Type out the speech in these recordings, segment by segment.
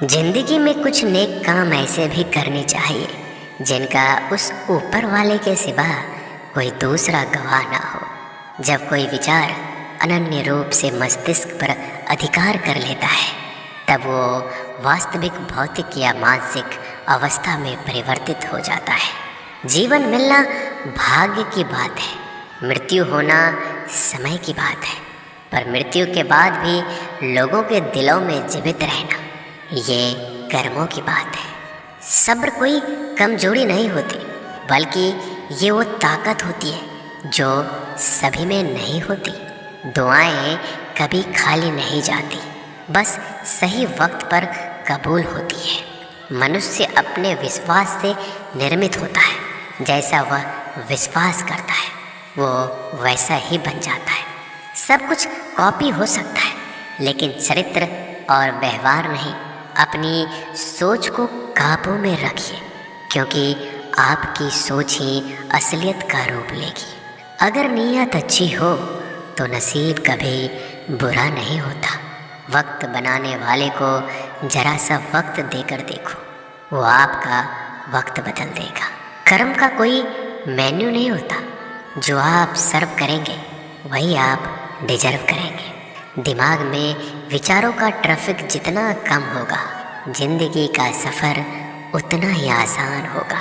जिंदगी में कुछ नेक काम ऐसे भी करने चाहिए जिनका उस ऊपर वाले के सिवा कोई दूसरा गवाह ना हो। जब कोई विचार अनन्य रूप से मस्तिष्क पर अधिकार कर लेता है तब वो वास्तविक भौतिक या मानसिक अवस्था में परिवर्तित हो जाता है। जीवन मिलना भाग्य की बात है, मृत्यु होना समय की बात है, पर मृत्यु के बाद भी लोगों के दिलों में जीवित रहना ये कर्मों की बात है। सब्र कोई कमजोरी नहीं होती, बल्कि ये वो ताकत होती है जो सभी में नहीं होती। दुआएं कभी खाली नहीं जाती, बस सही वक्त पर कबूल होती है। मनुष्य अपने विश्वास से निर्मित होता है, जैसा वह विश्वास करता है वो वैसा ही बन जाता है। सब कुछ कॉपी हो सकता है, लेकिन चरित्र और व्यवहार नहीं। अपनी सोच को काबू में रखिए, क्योंकि आपकी सोच ही असलियत का रूप लेगी। अगर नीयत अच्छी हो तो नसीब कभी बुरा नहीं होता। वक्त बनाने वाले को जरा सा वक्त देकर देखो, वो आपका वक्त बदल देगा। कर्म का कोई मेन्यू नहीं होता, जो आप सर्व करेंगे वही आप डिजर्व करेंगे। दिमाग में विचारों का ट्रैफिक जितना कम होगा, जिंदगी का सफ़र उतना ही आसान होगा।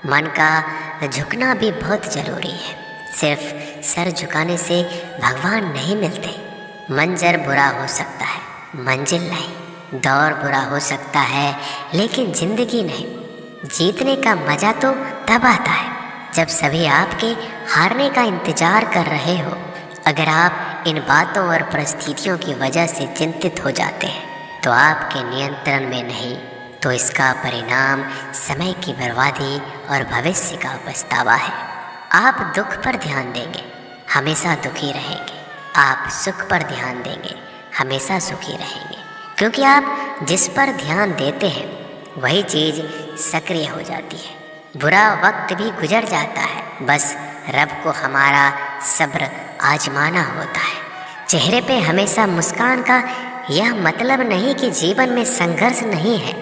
मन का झुकना भी बहुत ज़रूरी है। सिर्फ सर झुकाने से भगवान नहीं मिलते। मंजर बुरा हो सकता है, मंजिल नहीं। दौर बुरा हो सकता है, लेकिन ज़िंदगी नहीं। जीतने का मज़ा तो तब आता है जब सभी आपके हारने का इंतज़ार कर रहे हो। अगर आप इन बातों और परिस्थितियों की वजह से चिंतित हो जाते हैं तो आपके नियंत्रण में नहीं, तो इसका परिणाम समय की बर्बादी और भविष्य का पछतावा है। आप दुख पर ध्यान देंगे, हमेशा दुखी रहेंगे। आप सुख पर ध्यान देंगे, हमेशा सुखी रहेंगे। क्योंकि आप जिस पर ध्यान देते हैं वही चीज़ सक्रिय हो जाती है। बुरा वक्त भी गुजर जाता है, बस रब को हमारा सब्र आजमाना होता है। चेहरे पे हमेशा मुस्कान का यह मतलब नहीं कि जीवन में संघर्ष नहीं है,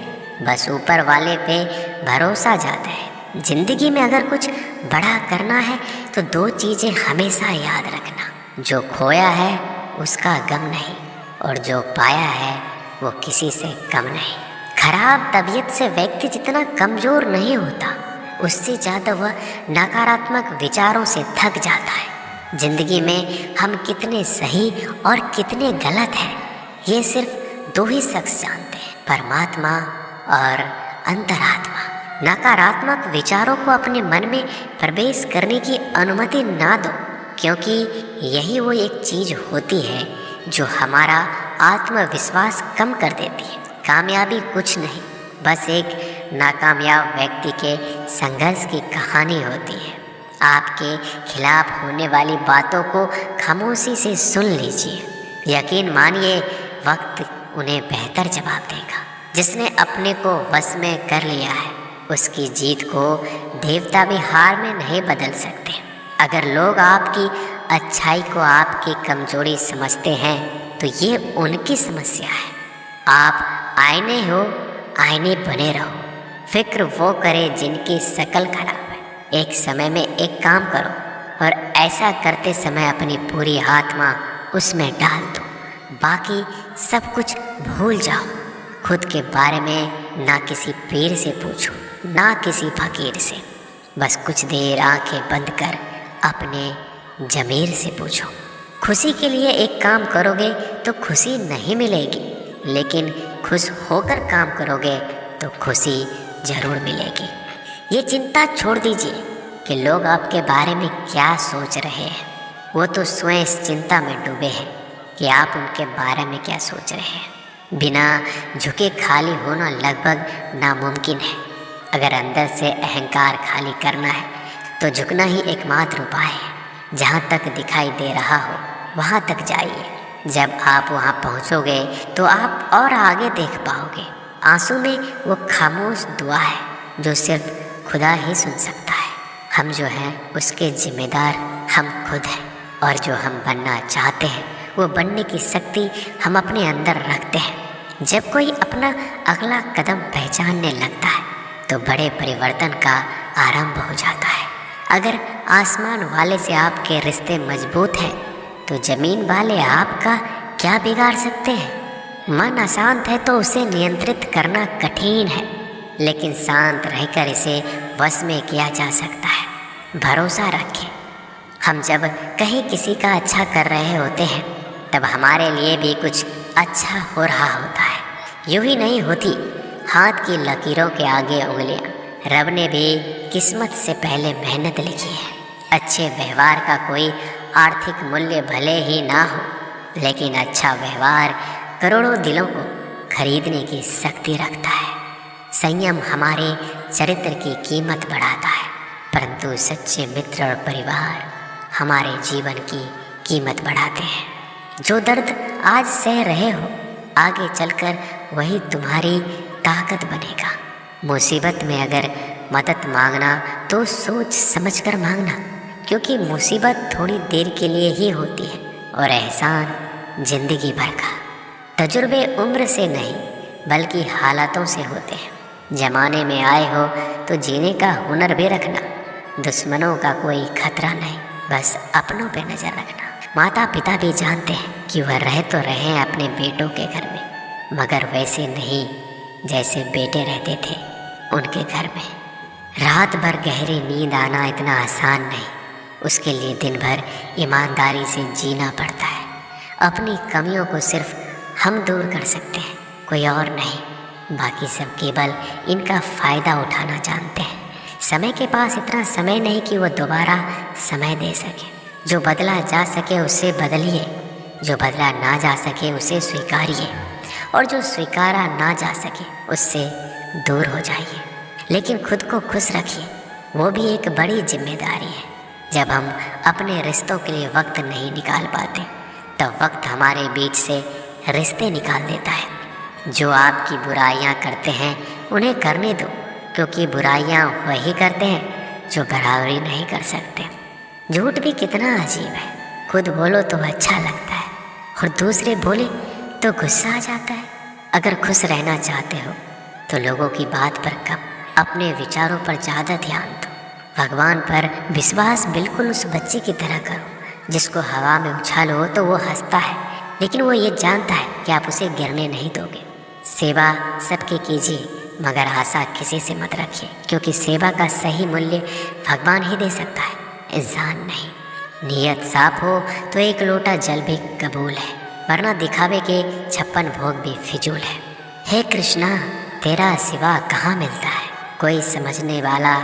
बस ऊपर वाले पे भरोसा जाता है। जिंदगी में अगर कुछ बड़ा करना है तो दो चीज़ें हमेशा याद रखना, जो खोया है उसका गम नहीं, और जो पाया है वो किसी से कम नहीं। खराब तबीयत से व्यक्ति जितना कमज़ोर नहीं होता, उससे ज़्यादा वह नकारात्मक विचारों से थक जाता है। जिंदगी में हम कितने सही और कितने गलत हैं ये सिर्फ दो ही शख्स जानते हैं, परमात्मा और अंतरात्मा। नकारात्मक विचारों को अपने मन में प्रवेश करने की अनुमति ना दो, क्योंकि यही वो एक चीज़ होती है जो हमारा आत्मविश्वास कम कर देती है। कामयाबी कुछ नहीं, बस एक नाकामयाब व्यक्ति के संघर्ष की कहानी होती है। आपके खिलाफ होने वाली बातों को खामोशी से सुन लीजिए। यकीन मानिए वक्त उन्हें बेहतर जवाब देगा। जिसने अपने को वश में कर लिया है उसकी जीत को देवता भी हार में नहीं बदल सकते। अगर लोग आपकी अच्छाई को आपकी कमजोरी समझते हैं तो ये उनकी समस्या है। आप आईने हो, आईने बने रहो। फिक्र वो करे जिनकी शक्ल खराब है। एक समय में एक काम करो और ऐसा करते समय अपनी पूरी आत्मा उसमें डाल दो। बाकी सब कुछ भूल जाओ। खुद के बारे में ना किसी पीर से पूछो, ना किसी फकीर से। बस कुछ देर आंखें बंद कर अपने ज़मीर से पूछो। खुशी के लिए एक काम करोगे तो खुशी नहीं मिलेगी, लेकिन खुश होकर काम करोगे तो खुशी ज़रूर मिलेगी। ये चिंता छोड़ दीजिए कि लोग आपके बारे में क्या सोच रहे हैं। वो तो स्वयं इस चिंता में डूबे हैं कि आप उनके बारे में क्या सोच रहे हैं। बिना झुके खाली होना लगभग नामुमकिन है। अगर अंदर से अहंकार खाली करना है तो झुकना ही एकमात्र उपाय है। जहाँ तक दिखाई दे रहा हो वहाँ तक जाइए। जब आप वहाँ पहुँचोगे तो आप और आगे देख पाओगे। आंसू में वो खामोश दुआ है जो सिर्फ खुदा ही सुन सकता है। हम जो हैं उसके जिम्मेदार हम खुद हैं, और जो हम बनना चाहते हैं वो बनने की शक्ति हम अपने अंदर रखते हैं। जब कोई अपना अगला कदम पहचानने लगता है तो बड़े परिवर्तन का आरंभ हो जाता है। अगर आसमान वाले से आपके रिश्ते मजबूत हैं तो ज़मीन वाले आपका क्या बिगाड़ सकते हैं। मन अशांत है तो उसे नियंत्रित करना कठिन है, लेकिन शांत रहकर इसे वश में किया जा सकता है। भरोसा रखें, हम जब कहीं किसी का अच्छा कर रहे होते हैं तब हमारे लिए भी कुछ अच्छा हो रहा होता है। यूं ही नहीं होती हाथ की लकीरों के आगे उंगलियां। रब ने भी किस्मत से पहले मेहनत लिखी है। अच्छे व्यवहार का कोई आर्थिक मूल्य भले ही ना हो, लेकिन अच्छा व्यवहार करोड़ों दिलों को खरीदने की शक्ति रखता है। संयम हमारे चरित्र की कीमत बढ़ाता है, परंतु सच्चे मित्र और परिवार हमारे जीवन की कीमत बढ़ाते हैं। जो दर्द आज सह रहे हो, आगे चलकर वही तुम्हारी ताकत बनेगा। मुसीबत में अगर मदद मांगना तो सोच समझकर मांगना, क्योंकि मुसीबत थोड़ी देर के लिए ही होती है और एहसान जिंदगी भर का। तजुर्बे उम्र से नहीं बल्कि हालातों से होते हैं। जमाने में आए हो तो जीने का हुनर भी रखना। दुश्मनों का कोई खतरा नहीं, बस अपनों पे नज़र रखना। माता पिता भी जानते हैं कि वह रह तो रहे अपने बेटों के घर में, मगर वैसे नहीं जैसे बेटे रहते थे उनके घर में। रात भर गहरी नींद आना इतना आसान नहीं, उसके लिए दिन भर ईमानदारी से जीना पड़ता है। अपनी कमियों को सिर्फ हम दूर कर सकते हैं, कोई और नहीं। बाकी सब केवल इनका फ़ायदा उठाना जानते हैं। समय के पास इतना समय नहीं कि वो दोबारा समय दे सके। जो बदला जा सके उसे बदलिए, जो बदला ना जा सके उसे स्वीकारिए, और जो स्वीकारा ना जा सके उससे दूर हो जाइए। लेकिन खुद को खुश रखिए, वो भी एक बड़ी जिम्मेदारी है। जब हम अपने रिश्तों के लिए वक्त नहीं निकाल पाते तब वक्त हमारे बीच से रिश्ते निकाल देता है। जो आपकी बुराइयां करते हैं उन्हें करने दो, क्योंकि बुराइयां वही करते हैं जो बराबरी नहीं कर सकते। झूठ भी कितना अजीब है, खुद बोलो तो अच्छा लगता है और दूसरे बोले तो गुस्सा आ जाता है। अगर खुश रहना चाहते हो तो लोगों की बात पर कम, अपने विचारों पर ज़्यादा ध्यान दो। भगवान पर विश्वास बिल्कुल उस बच्चे की तरह करो जिसको हवा में उछालो तो वो हंसता है, लेकिन वो ये जानता है कि आप उसे गिरने नहीं दोगे। सेवा सबके कीजिए, मगर आशा किसी से मत रखिए, क्योंकि सेवा का सही मूल्य भगवान ही दे सकता है, इंसान नहीं। नीयत साफ हो तो एक लोटा जल भी कबूल है, वरना दिखावे के 56 भोग भी फिजूल है। हे कृष्णा, तेरा सिवा कहाँ मिलता है। कोई समझने वाला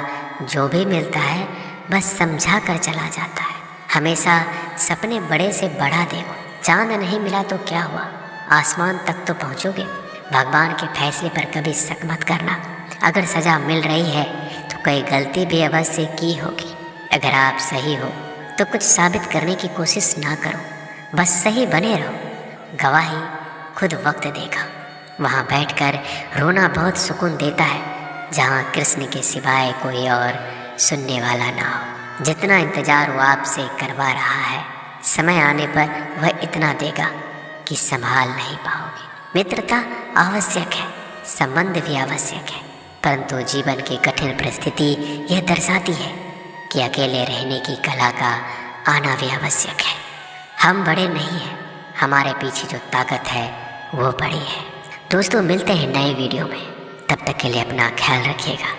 जो भी मिलता है बस समझा कर चला जाता है। हमेशा सपने बड़े से बड़ा देखो। चांद नहीं मिला तो क्या हुआ, आसमान तक तो पहुँचोगे। भगवान के फैसले पर कभी शक मत करना। अगर सज़ा मिल रही है तो कोई गलती भी अवश्य की होगी। अगर आप सही हो तो कुछ साबित करने की कोशिश ना करो, बस सही बने रहो। गवाही खुद वक्त देगा। वहाँ बैठकर रोना बहुत सुकून देता है, जहाँ कृष्ण के सिवाय कोई और सुनने वाला ना हो। जितना इंतज़ार वो आपसे करवा रहा है, समय आने पर वह इतना देगा कि संभाल नहीं पाओगे। मित्रता आवश्यक है, संबंध भी आवश्यक है, परंतु जीवन की कठिन परिस्थिति यह दर्शाती है कि अकेले रहने की कला का आना भी आवश्यक है। हम बड़े नहीं हैं, हमारे पीछे जो ताकत है वो बड़ी है। दोस्तों, मिलते हैं नए वीडियो में, तब तक के लिए अपना ख्याल रखिएगा।